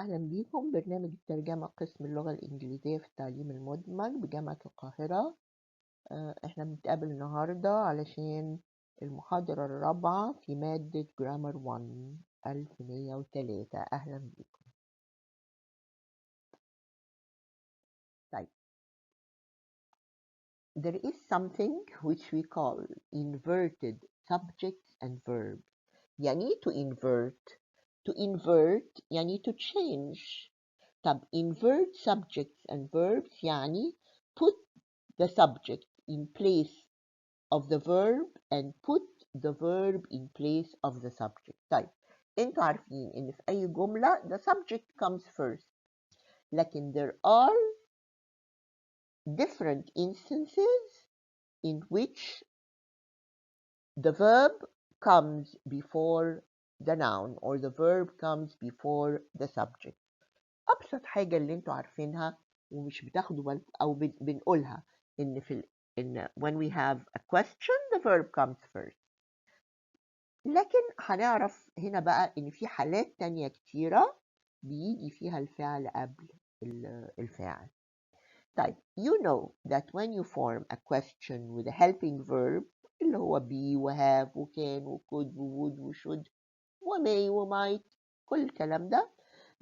أهلا بيكم برنامج الترجمة قسم اللغة الإنجليزية في التعليم المدمج بجامعة القاهرة. احنا بنتقابل النهاردة علشان المحاضرة الرابعة في مادة جرامر 1 1103. أهلا بيكم. طيب، there is something which we call inverted subjects and verbs. يعني to invert. To invert يعني to change. طب invert subjects and verbs يعني put the subject in place of the verb and put the verb in place of the subject. طيب انتوا عارفين ان في اي جملة the subject comes first، لكن there are different instances in which the verb comes before the noun or the verb comes before the subject. ابسط حاجة اللي انتوا عارفينها ومش بتاخدوا بالكم او بنقولها ان when we have a question the verb comes first. لكن هنعرف هنا بقى ان في حالات تانية كتيرة بيجي فيها الفعل قبل الفاعل. طيب you know that when you form a question with a helping verb اللي هو be وhave وcan وcould وwould وshould وmay وmight كل الكلام ده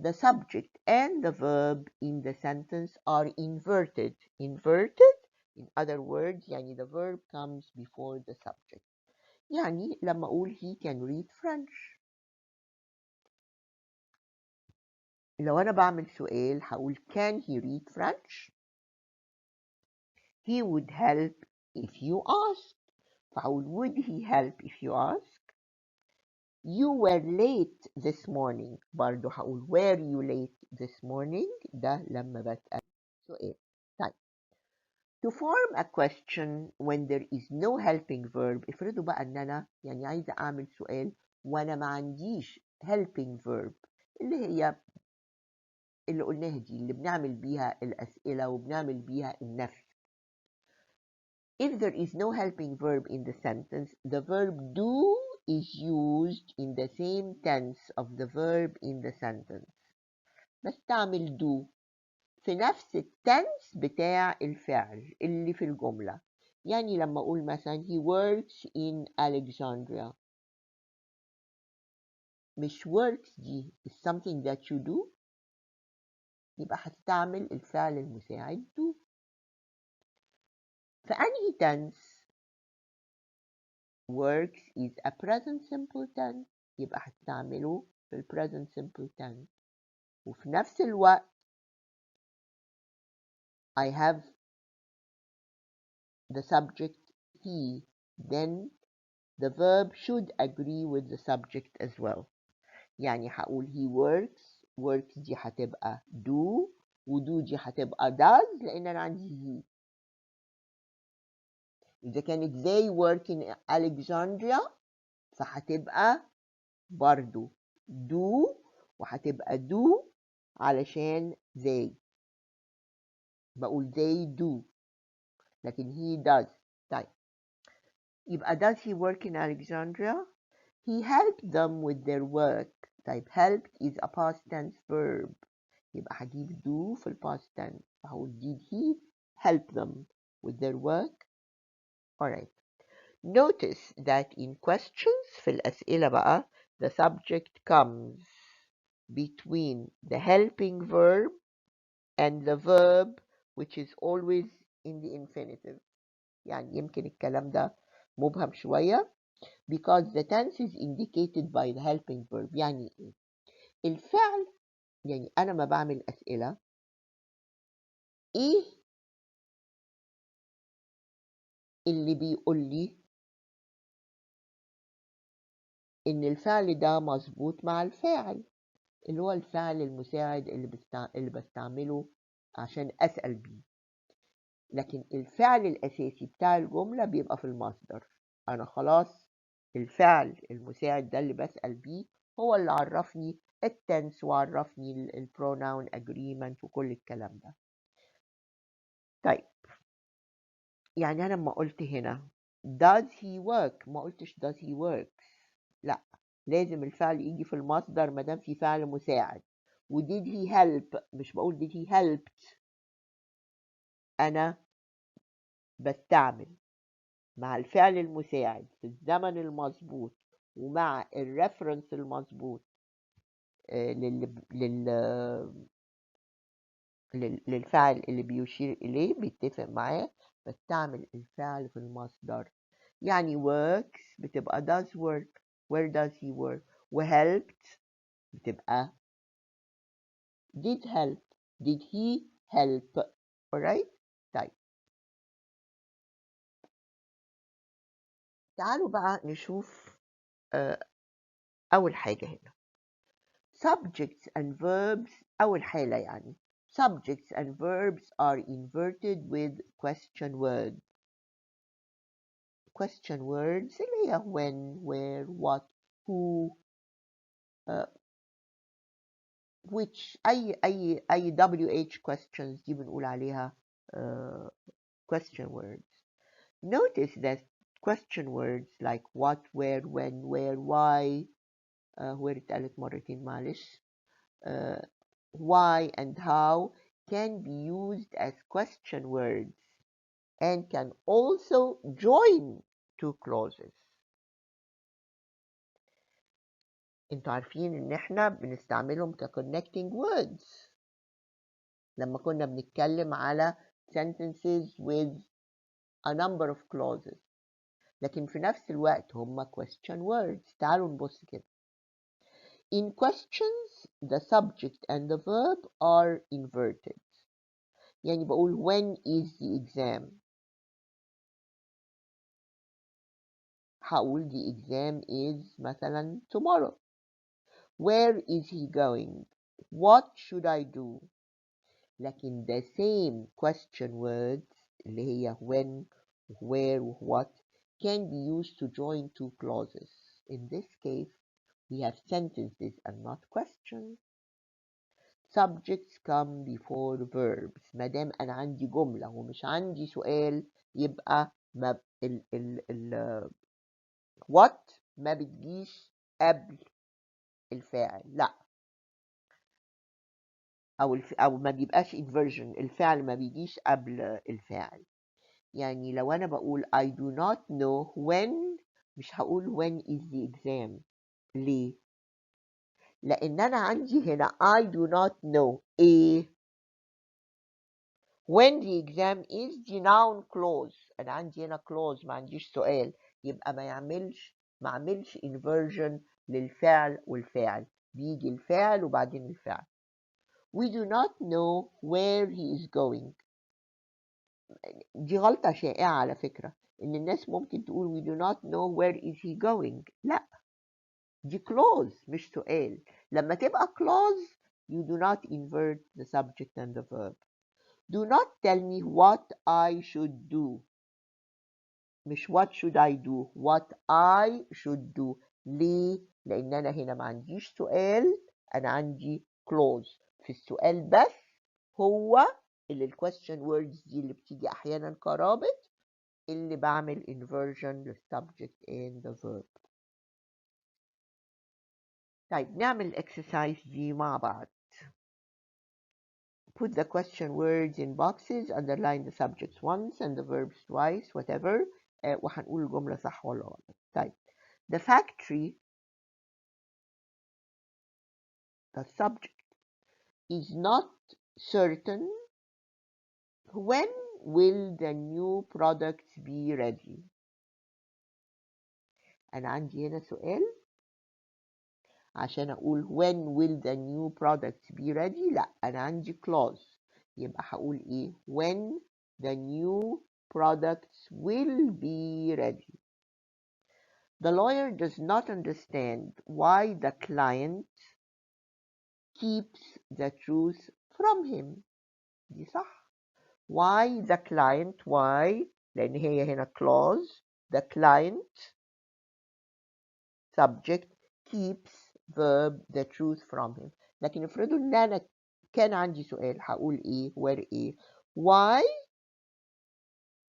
the subject and the verb in the sentence are inverted. Inverted, in other words, يعني the verb comes before the subject. يعني لما أقول he can read French، لو أنا بعمل سؤال هقول can he read French؟ He would help if you ask. فهقول would he help if you ask؟ You were late this morning. برضو هقول were you late this morning؟ ده لما بسأل سؤال. طيب to form a question when there is no helping verb. افرضوا بقى ان انا يعني عايزه اعمل سؤال وانا ما عنديش helping verb اللي هي اللي قلناها دي اللي بنعمل بيها الاسئله وبنعمل بيها النفي. If there is no helping verb in the sentence, the verb do is used in the same tense of the verb in the sentence. بستعمل do في نفس التنس بتاع الفعل اللي في الجملة. يعني لما أقول مثلا he works in Alexandria، مش works دي is something that you do، يبقى هتستعمل الفعل المساعد do. في أنهي tense؟ works is a present simple tense، يبقى هتستعمله في ال present simple tense. وفي نفس الوقت I have the subject he, then the verb should agree with the subject as well. يعني هقول he works دي هتبقى do وdo دي هتبقى does لأن أنا عندي he. إذا كانت they work in Alexandria فهتبقى برضو do وهتبقى do علشان they، بقول they do لكن he does. طيب يبقى does he work in Alexandria؟ He helped them with their work. طيب helped is a past tense verb، يبقى هجيب do في ال past tense فهقول did he help them with their work؟ Alright. Notice that in questions في الأسئلة بقى the subject comes between the helping verb and the verb which is always in the infinitive. يعني يمكن الكلام ده مبهم شوية because the tense is indicated by the helping verb. يعني إيه؟ الفعل يعني أنا ما بعمل أسئلة إيه اللي بيقول لي إن الفعل ده مظبوط مع الفاعل اللي هو الفعل المساعد اللي بستعمله عشان أسأل بيه. لكن الفعل الأساسي بتاع الجملة بيبقى في المصدر. أنا خلاص الفعل المساعد ده اللي بسأل بيه هو اللي عرفني التنس وعرفني البروناون agreement وكل الكلام ده. طيب يعني أنا لما قلت هنا does he work ما قلتش does he works، لا لازم الفعل يجي في المصدر ما دام في فعل مساعد، و did he help، مش بقول did he helped. أنا بستعمل مع الفعل المساعد في الزمن المظبوط ومع الريفرنس المظبوط للفعل اللي بيشير إليه، بيتفق معاه، بستعمل الفعل في المصدر. يعني works بتبقى does work. where does he work؟ و helped بتبقى did help. did he help؟ alright؟ طيب تعالوا بقى نشوف أول حاجة هنا subjects and verbs. أول حالة يعني subjects and verbs are inverted with question words. question words اللي هي when, where, what, who, which. أي WH questions دي بنقول عليها question words. Notice that question words like what, where, when, where, why, where اتقالت مرتين معلش, why and how can be used as question words and can also join two clauses. انتوا عارفين ان احنا بنستعملهم كconnecting words لما كنا بنتكلم على sentences with a number of clauses، لكن في نفس الوقت هم question words. تعالوا نبص كده. In questions the subject and the verb are inverted. يعني بقول when is the exam، هقول the exam is مثلا tomorrow. Where is he going؟ What should I do؟ لكن the same question words اللي هي when, where, what can be used to join two clauses. In this case we have sentences and not questions. Subjects come before verbs. ما دام أنا عندي جملة ومش عندي سؤال يبقى ما what ما بتجيش قبل الفاعل، لا، أو ما بيبقاش inversion، الفعل ما بيجيش قبل الفاعل. يعني لو أنا بقول I do not know when، مش هقول when is the exam. ليه؟ لأن أنا عندي هنا I do not know إيه؟ when the exam is the noun clause. أنا عندي هنا clause ما عنديش سؤال، يبقى ما أعملش inversion للفعل والفاعل، بيجي الفعل وبعدين الفعل. We do not know where he is going. دي غلطة شائعة على فكرة، إن الناس ممكن تقول we do not know where is he going. لا، دي clause مش سؤال. لما تبقى clause you do not invert the subject and the verb. Do not tell me what I should do. مش what should I do، what I should do. ليه؟ لأن أنا هنا ما عنديش سؤال، أنا عندي clause. في السؤال بس هو اللي ال question words دي اللي بتيجي أحيانا كرابط اللي بعمل inversion لل subject and the verb. طيب نعمل exercise دي مع بعض. Put the question words in boxes, underline the subjects once and the verbs twice, whatever. وهنقول الجملة صح ولا غلط. طيب the factory، the subject, is not certain when will the new products be ready. أنا عندي هنا سؤال عشان أقول when will the new products be ready. لا، أنا عندي clause، يبقى هقول إيه؟ when the new products will be ready. The lawyer does not understand why the client keeps the truth from him. دي صح. Why the client؟ why لأن هي هنا clause. The client subject keeps verb the truth from him. لكن افرضوا ان انا كان عندي سؤال هقول ايه؟ where ايه؟ why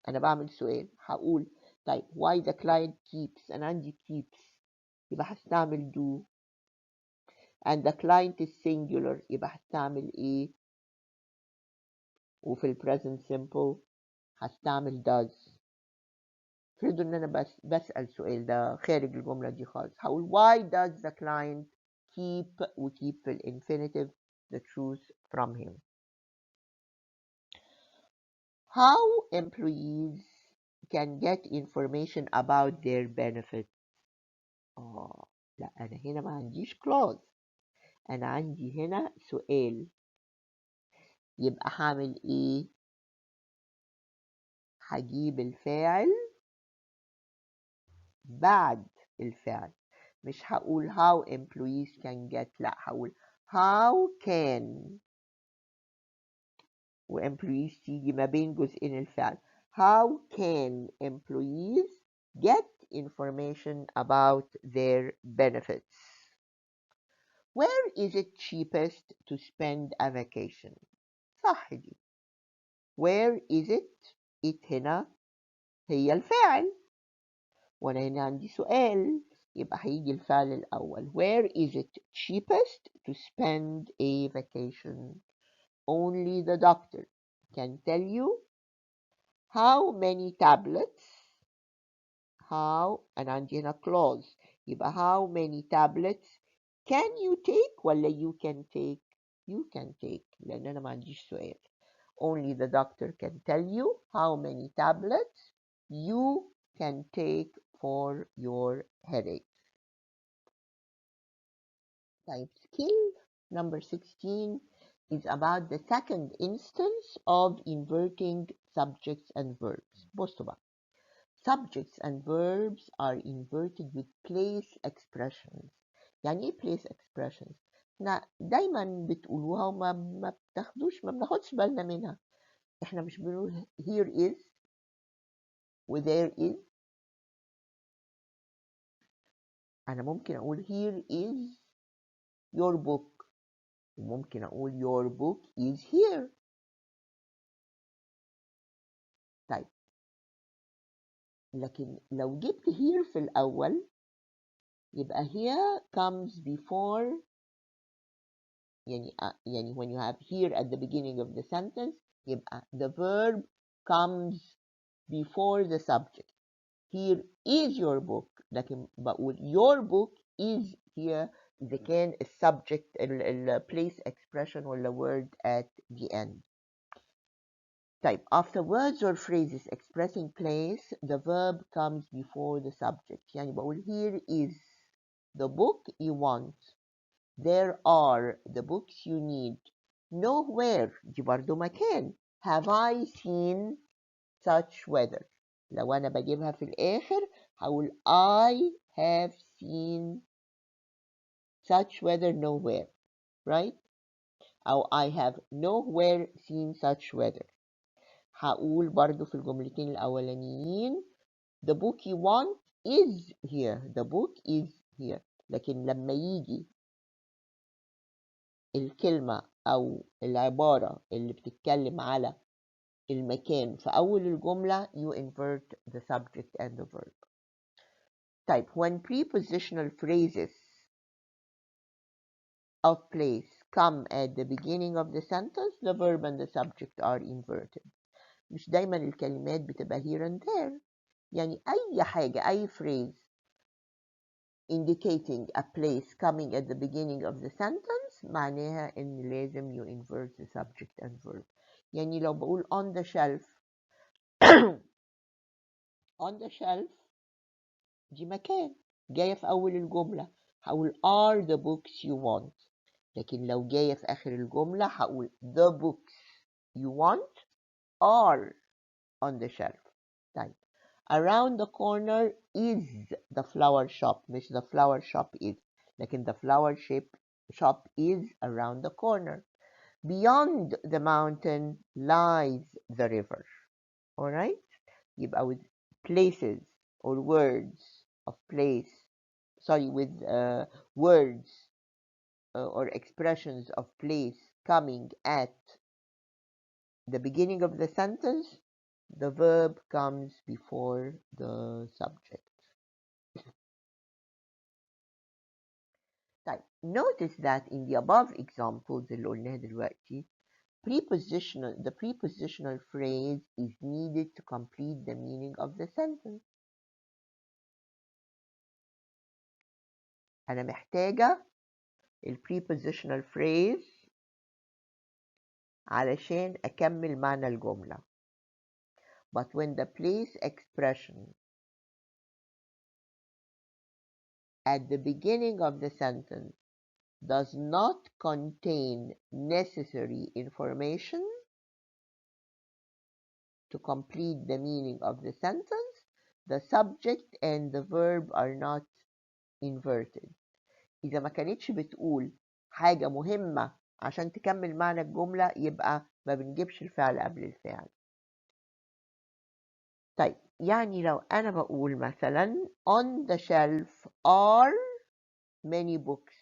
انا بعمل سؤال هقول طيب why the client keeps، انا عندي keeps يبقى هستعمل do. and the client is singular يبقى هستعمل ايه؟ وفي ال present simple هستعمل does. افرضوا ان انا بسأل سؤال ده خارج الجملة دي خالص، هقول why does the client keep وkeep في infinitive the truth from him. How employees can get information about their benefits. لا أنا هنا ما عنديش clause، أنا عندي هنا سؤال، يبقى هعمل إيه؟ هجيب الفاعل بعد الفعل، مش هقول how employees can get، لا هقول how can، وemployees تيجي ما بين جزئين الفعل. How can employees get information about their benefits? Where is it cheapest to spend a vacation? صح دي. Where is it؟ it هنا هي الفاعل، وانا هنا عندي سؤال يبقى هيجي الفعل الأول. Where is it cheapest to spend a vacation? Only the doctor can tell you. How many tablets? How أنا عندي هنا clause يبقى how many tablets can you take ولا you can take؟ You can take لأن أنا ما عنديش سؤال. Only the doctor can tell you how many tablets you can take for your headache. Type skill number 16 is about the second instance of inverting subjects and verbs. بصوا بقى. Subjects and verbs are inverted with place expressions. يعني ايه place expressions؟ احنا دايما بتقولوها وما ما بناخدش بالنا منها. احنا مش بنقول here is و there is. انا ممكن اقول here is your book وممكن اقول your book is here. طيب لكن لو جبت here في الأول يبقى here comes before، يعني when you have here at the beginning of the sentence يبقى the verb comes before the subject. Here is your book، لكن بقول your book is here إذا كان السبجكت place expression ولا word at the end. طيب after words or phrases expressing place the verb comes before the subject. يعني بقول here is the book you want. There are the books you need. Nowhere دي برضو مكان. Have I seen such weather. لو أنا بجيبها في الآخر هقول I have seen such weather nowhere, right? أو I have nowhere seen such weather. هقول برضو في الجملتين الأولانيين the book you want is here. The book is here. لكن لما يجي الكلمة أو العبارة اللي بتتكلم على المكان في أول الجملة you invert the subject and the verb. طيب when prepositional phrases of place come at the beginning of the sentence the verb and the subject are inverted. مش دايما الكلمات بتبقى here and there. يعني أي حاجة أي phrase indicating a place coming at the beginning of the sentence معناها إن لازم you invert the subject and verb. يعني لو بقول on the shelf on the shelf دي مكان جاية في أول الجملة هقول are the books you want. لكن لو جاية في آخر الجملة هقول the books you want are on the shelf. طيب around the corner is the flower shop مش the flower shop is، لكن the flower shop is around the corner. Beyond the mountain lies the river. Alright? يبقى with places or words of place, sorry, with words or expressions of place coming at the beginning of the sentence, the verb comes before the subject. طيب notice that in the above examples اللي قلناها دلوقتي the prepositional phrase is needed to complete the meaning of the sentence. أنا محتاجة prepositional phrase علشان أكمل معنى الجملة. But when the place expression at the beginning of the sentence does not contain necessary information to complete the meaning of the sentence, the subject and the verb are not inverted. إذا ما كانتش بتقول حاجة مهمة عشان تكمل معنى الجملة يبقى ما بنجيبش الفعل قبل الفعل. طيب يعني لو أنا بقول مثلا on the shelf are many books،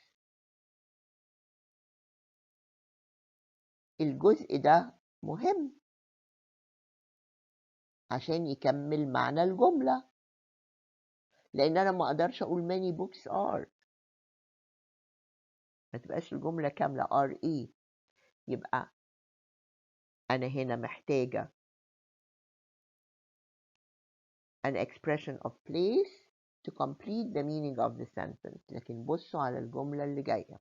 الجزء ده مهم عشان يكمل معنى الجملة، لأن أنا ما أقدرش أقول many books are، ما تبقاش الجملة كاملة are إيه. يبقى أنا هنا محتاجة an expression of place to complete the meaning of the sentence. لكن بصوا على الجملة اللي جاية.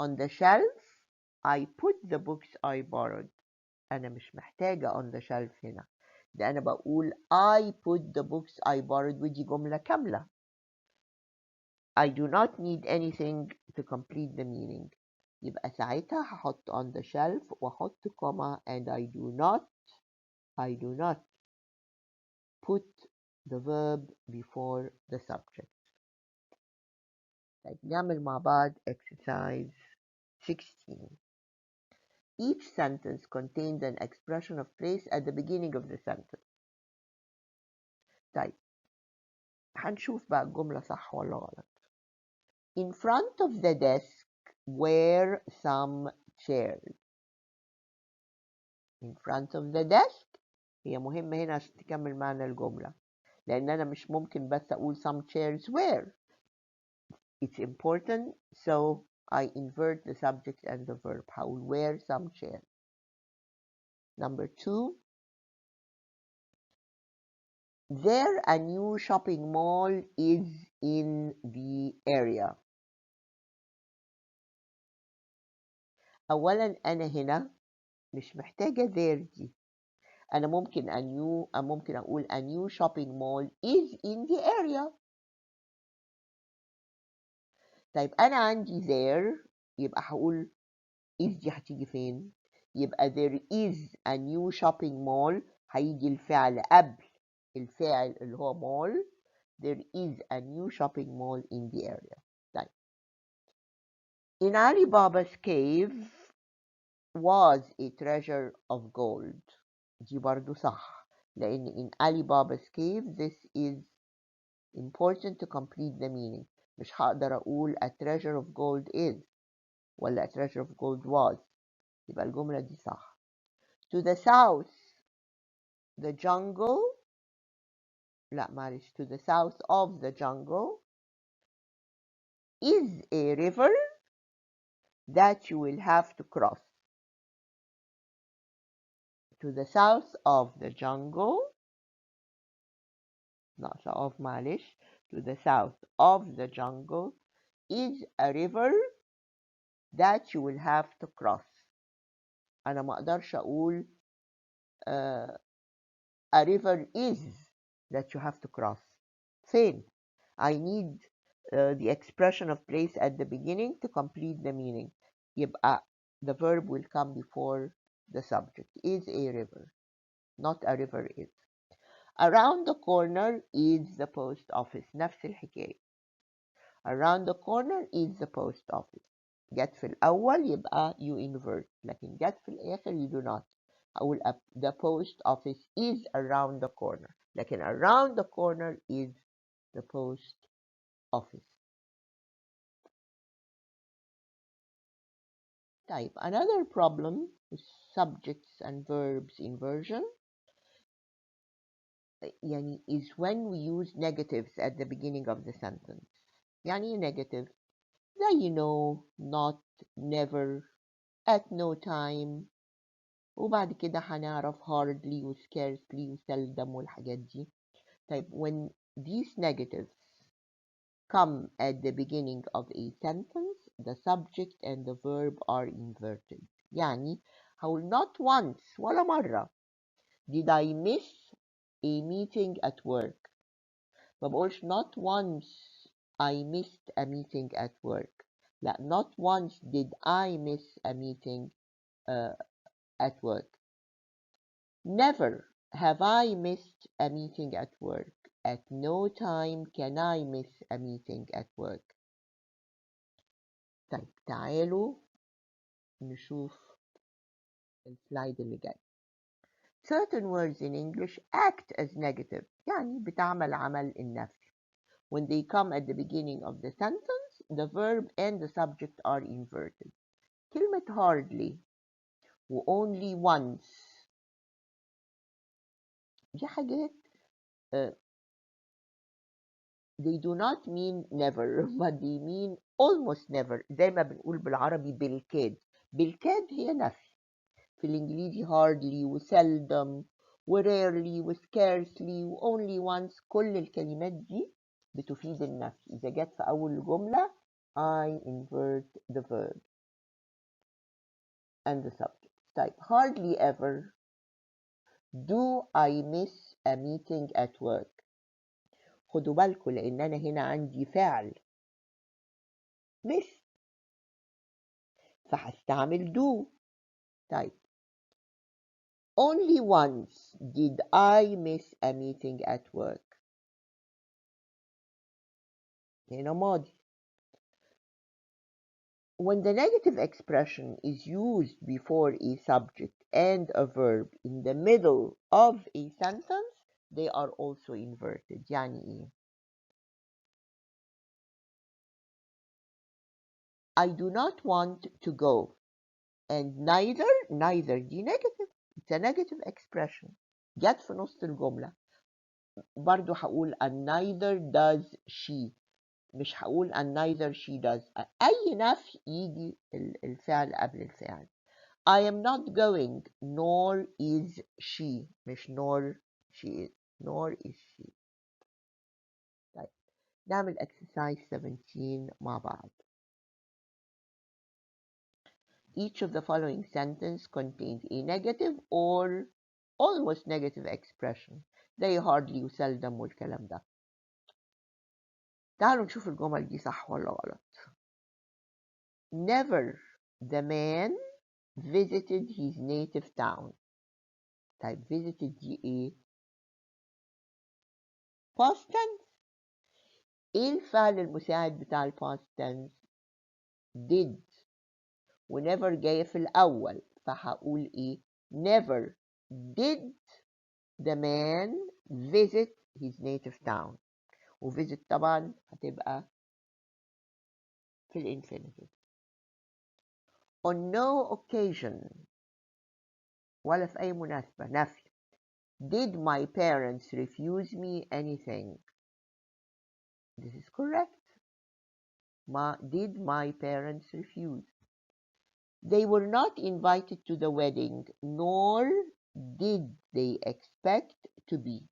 On the shelf I put the books I borrowed. أنا مش محتاجة on the shelf هنا، ده أنا بقول I put the books I borrowed ودي جملة كاملة. I do not need anything to complete the meaning. يبقى ساعتها هحط on the shelf وأحط comma and I do not put the verb before the subject. طيب نعمل مع بعض exercise 16. Each sentence contains an expression of place at the beginning of the sentence. طيب هنشوف بقى الجملة صح ولا غلط. In front of the desk were some chairs. In front of the desk هي مهمة هنا عشان تكمل معنى الجملة، لأن أنا مش ممكن بس أقول some chairs were. It's important, so I invert the subject and the verb. هقول were some chairs. Number 2, there a new shopping mall is in the area. أولا أنا هنا مش محتاجة there دي، أنا ممكن أقول a new shopping mall is in the area. طيب أنا عندي there يبقى هقول is دي هتيجي فين؟ يبقى there is a new shopping mall هيجي الفعل قبل الفاعل اللي هو mall. There is a new shopping mall in the area. طيب in Alibaba's cave was a treasure of gold. دي برضو صح، لأن in Alibaba's cave this is important to complete the meaning. مش هقدر أقول a treasure of gold is ولا a treasure of gold was، يبقى الجملة دي صح. To the south the jungle، لا معلش، to the south of the jungle is a river that you will have to cross. To the south of the jungle، ناقصة of معلش، to the south of the jungle is a river that you will have to cross. أنا ما أقدرش أقول a river is that you have to cross. فين؟ I need the expression of place at the beginning to complete the meaning. يبقى the verb will come before the subject. Is a river, not a river is. Around the corner is the post office. نفس الحكاية. Around the corner is the post office. جت في الأول يبقى you invert، لكن جت في الآخر you do not. أقول the post office is around the corner، لكن around the corner is the post office. طيب another problem with subjects and verbs inversion يعني is when we use negatives at the beginning of the sentence. يعني negative زي no, not, never, at no time. وبعد كده هنعرف hardly و scarcely و seldom والحاجات دي. طيب when these negatives come at the beginning of a sentence, the subject and the verb are inverted. يعني هقول not once ولا مرة did I miss a meeting at work. ما بقولش not once I missed a meeting at work. لا, not once did I miss a meeting at work. Never have I missed a meeting at work. At no time can I miss a meeting at work. طيب تعالوا نشوف السلايد اللي جاي. Certain words in English act as negative. يعني بتعمل عمل النفي. When they come at the beginning of the sentence, the verb and the subject are inverted. كلمة hardly و only once دي حاجات they do not mean never but they mean almost never. زي ما بنقول بالعربي بالكاد. بالكاد هي نفي. في الإنجليزي hardly و seldom و rarely و scarcely و only once. كل الكلمات دي بتفيد النفي. إذا جت في أول جملة I invert the verb and the subject. طيب hardly ever do I miss a meeting at work. خدوا بالكم لأن أنا هنا عندي فعل miss فهستعمل do. طيب only once did I miss a meeting at work. هنا ماضي. When the negative expression is used before a subject and a verb in the middle of a sentence, they are also inverted. يعني إيه؟ I do not want to go. And neither دي negative. It's a negative expression. جت في نص الجملة. برضو هقول and neither does she. مش هقول and neither she does. أي نفي يجي الفعل قبل الفعل. I am not going nor is she. مش nor she is. nor is she. طيب نعمل exercise 17 مع بعض. Each of the following sentence contains a negative or almost negative expression. زي hardly و seldom والكلام ده. تعالوا نشوف الجمل دي صح ولا غلط. Never the man visited his native town. طيب visited دي ايه؟ past tense. ايه الفعل المساعد بتاع ال past tense؟ did. و never جاية في الأول فهقول ايه؟ never did the man visit his native town. و visit طبعا هتبقى في الانفينيتيف. On no occasion ولا في أي مناسبة نفي. Did my parents refuse me anything? This is correct. Did my parents refuse? They were not invited to the wedding, nor did they expect to be.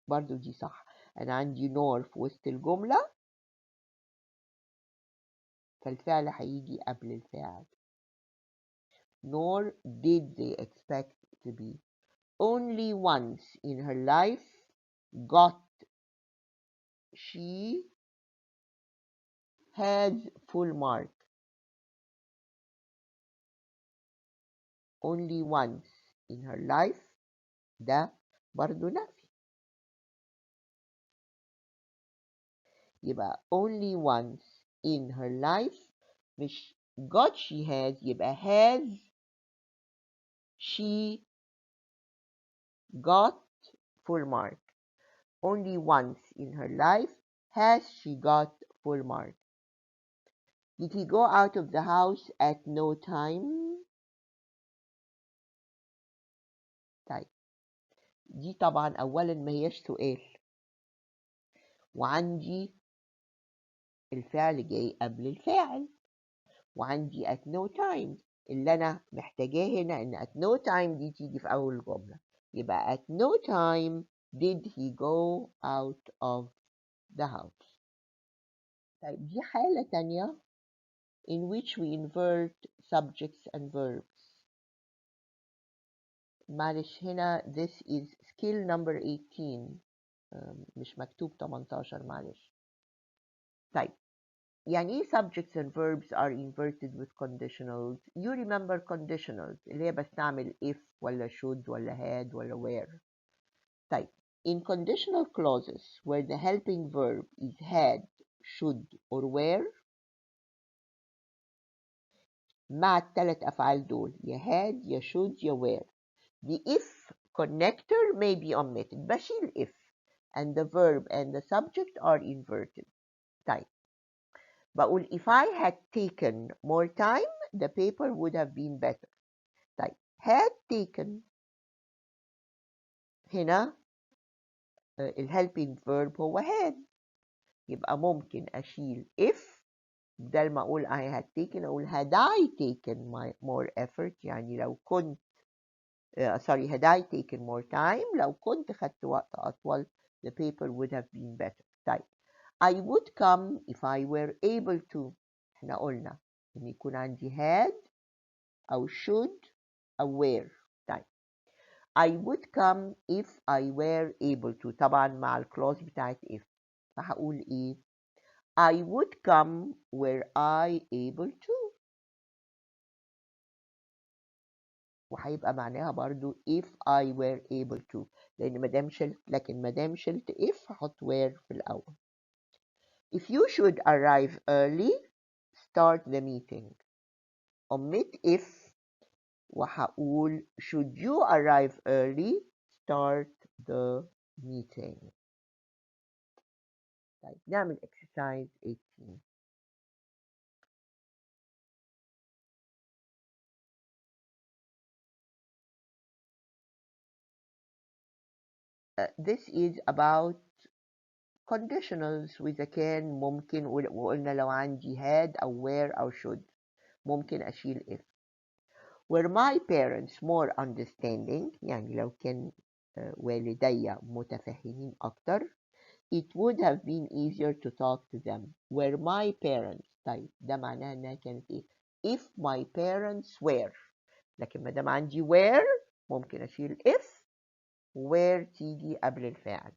برضو دي صح. أنا عندي nor في وسط الجملة فالفعل هيجي قبل الفاعل. Nor did they expect to be. Only once in her life got she has full mark. Only once in her life ده برضو نفي. يبقى only once in her life مش got she has يبقى has she got full mark. Only once in her life has she got full mark. Did he go out of the house at no time? طيب دي طبعا أولا ما هيش سؤال وعندي الفعل جاي قبل الفاعل، وعندي at no time اللي أنا محتاجاه هنا إن at no time دي تيجي في أول الجملة، يبقى at no time did he go out of the house. طيب دي حالة تانية in which we invert subjects and verbs. معلش هنا this is skill number 18 مش مكتوب 18 معلش. طيب يعني ايه subjects and verbs are inverted with conditionals؟ You remember conditionals اللي هي بستعمل if ولا should ولا had ولا were. طيب in conditional clauses where the helping verb is had, should or were، مع الثلاث أفعال دول يا had يا should يا were، the if connector may be omitted، بشيل if and the verb and the subject are inverted. طيب بقول if I had taken more time the paper would have been better. طيب had taken هنا الhelping verb هو had، يبقى ممكن أشيل if بدل ما أقول I had taken أقول had I taken more effort، يعني لو كنت sorry had I taken more time لو كنت خدت وقت أطول the paper would have been better. طيب I would come if I were able to، احنا قلنا إن يكون عندي had أو should أو were. طيب I would come if I were able to، طبعا مع الكلوز بتاعت if، فهقول إيه؟ I would come were I able to، وهيبقى معناها برضو if I were able to، لأن مادام شلت، لكن مادام شلت if هحط were في الأول. If you should arrive early start the meeting، omit if وهقول should you arrive early start the meeting. طيب نعمل exercise 18. This is about conditionals، وإذا كان ممكن وقلنا لو عندي had أو were أو should ممكن أشيل if. Were my parents more understanding، يعني لو كان والدي متفهمين أكتر it would have been easier to talk to them. Were my parents، طيب ده معناها إنها كانت إيه؟ if my parents were، لكن ما دام عندي were ممكن أشيل if were تيجي قبل الفاعل.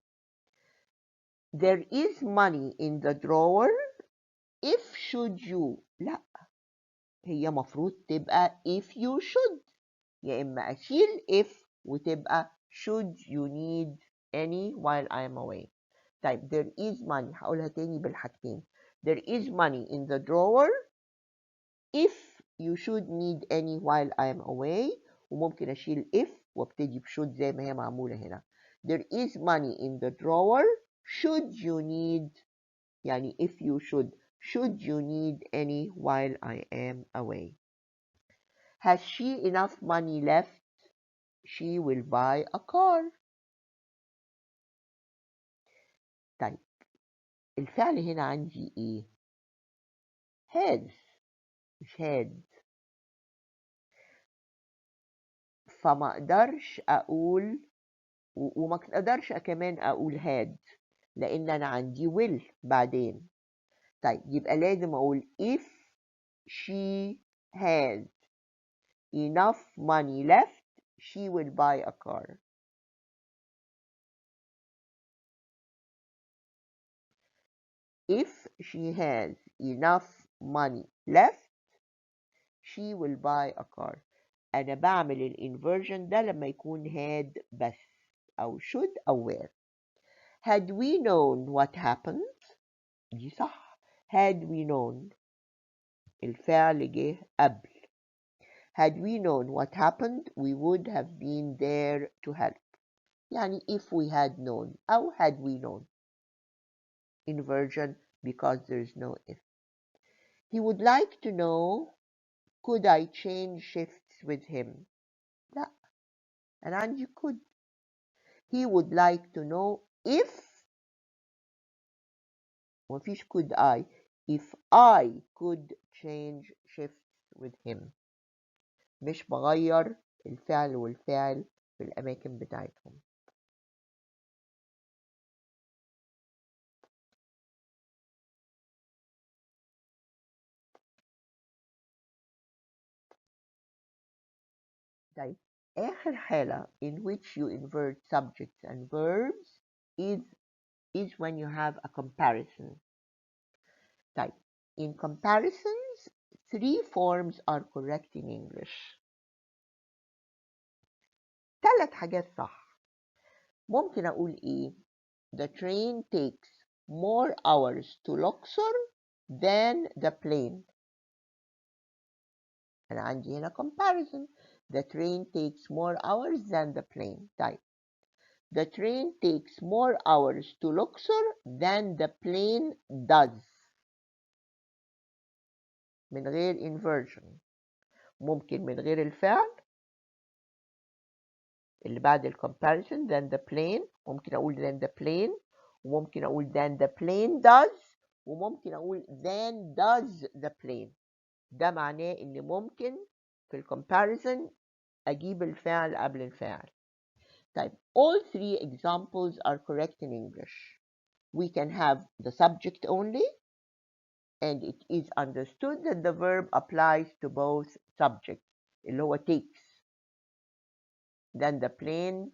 There is money in the drawer if should you، لا هي مفروض تبقى if you should، يا إما أشيل if وتبقى should you need any while I am away. طيب there is money هقولها تاني بالحاجتين. There is money in the drawer if you should need any while I am away، وممكن أشيل if وابتدي بشود زي ما هي معمولة هنا. There is money in the drawer should you need، يعني if you should you need any while I am away. Has she enough money left? She will buy a car. طيب الفعل هنا عندي ايه؟ has مش had، فما اقدرش اقول وما اقدرش كمان اقول had لان انا عندي will بعدين. طيب يبقى لازم اقول if she has enough money left she will buy a car. If she has enough money left she will buy a car. أنا بعمل الانفرجن ده لما يكون had بس أو should أو were. Had we known what happened دي صح. Had we known الفعل جه قبل. Had we known what happened we would have been there to help، يعني if we had known أو had we known. Inversion because there's no if. He would like to know could I change shifts with him؟ لا أنا عندي could. He would like to know if مفيش could I، if I could change shifts with him. مش بغير الفعل والفاعل في الأماكن بتاعتهم. طيب آخر حالة in which you invert subjects and verbs is when you have a comparison. طيب in comparisons 3 forms are correct in English. 3 حاجات صح. ممكن أقول إيه؟ The train takes more hours to Luxor than the plane. أنا عندي هنا comparison. The train takes more hours than the plane. طيب the train takes more hours to Luxor than the plane does. من غير inversion. ممكن من غير الفعل اللي بعد ال comparison than the plane. ممكن أقول than the plane وممكن أقول than the plane does وممكن أقول than does the plane. ده معناه إن ممكن في ال comparison أجيب الفعل قبل الفاعل. طيب all 3 examples are correct in English. We can have the subject only and it is understood that the verb applies to both subjects اللي هو takes. Then the plane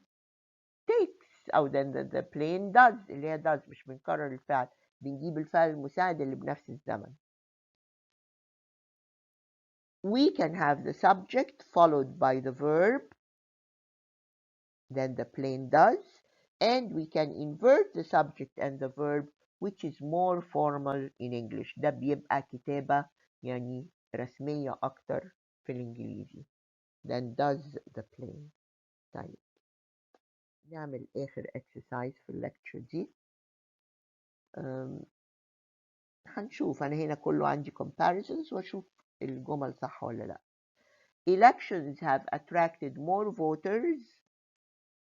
takes أو then the plane does اللي هي does. مش بنكرر الفعل، بنجيب الفعل المساعد اللي بنفس الزمن. We can have the subject followed by the verb then the plane does, and we can invert the subject and the verb which is more formal in English. ده بيبقى كتابة يعني رسمية أكتر في الإنجليزي. Then does the plane. طيب نعمل آخر exercise في الليكتشر دي. هنشوف أنا هنا كله عندي comparisons وأشوف الجمل صح ولا لا. Elections have attracted more voters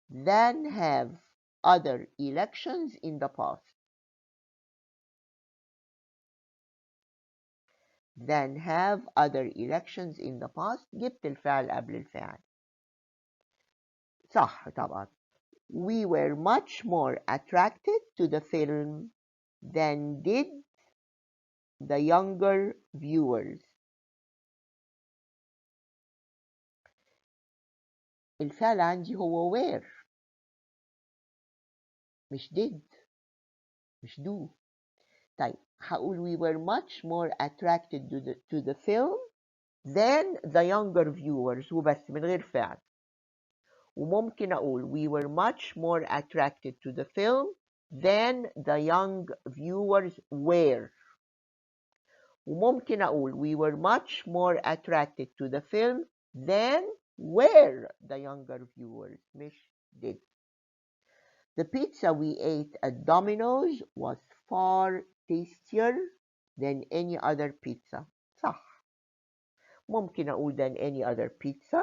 than have other elections in the past. Than have other elections in the past. جبت الفعل قبل الفعل. صح طبعا. We were much more attracted to the film than did the younger viewers. الفعل عندي هو were مش did مش do. طيب هقول we were much more attracted to the film than the younger viewers وبس من غير فعل. وممكن أقول we were much more attracted to the film than the young viewers were. وممكن أقول we were much more attracted to the film than were the younger viewers مش did. The pizza we ate at Domino's was far tastier than any other pizza. صح. ممكن أقول than any other pizza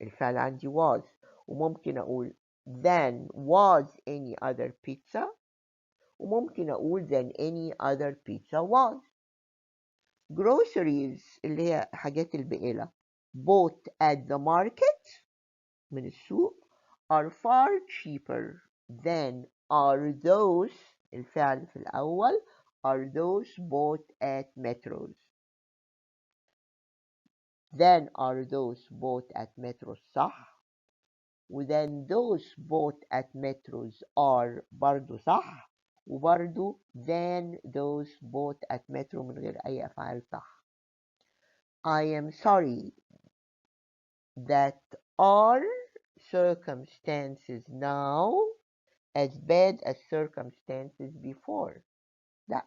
الفعل عندي was وممكن أقول than was any other pizza وممكن أقول than any other pizza was. Groceries اللي هي حاجات البقالة bought at the market من السوق are far cheaper than are those الفعل في الأول are those bought at metros. Then are those bought at metros صح. وthen those bought at metros are برضو صح وبرضو than those bought at metro من غير أي أفعال صح. I am sorry that our circumstances now as bad as circumstances before. لا.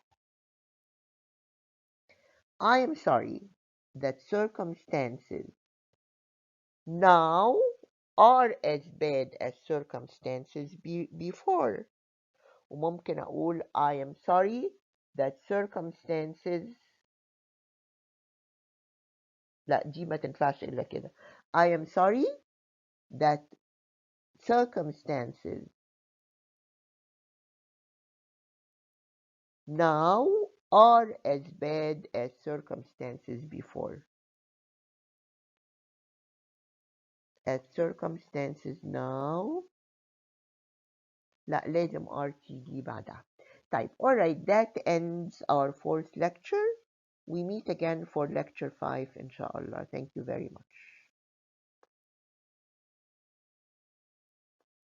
I am sorry that circumstances now are as bad as circumstances before. وممكن أقول I am sorry that circumstances لا دي ما تنفعش إلا كده. I am sorry that circumstances now are as bad as circumstances before. As circumstances now. لا لازم RTD بعدها. طيب alright, that ends our 4th lecture. We meet again for lecture 5 inshallah. Thank you very much.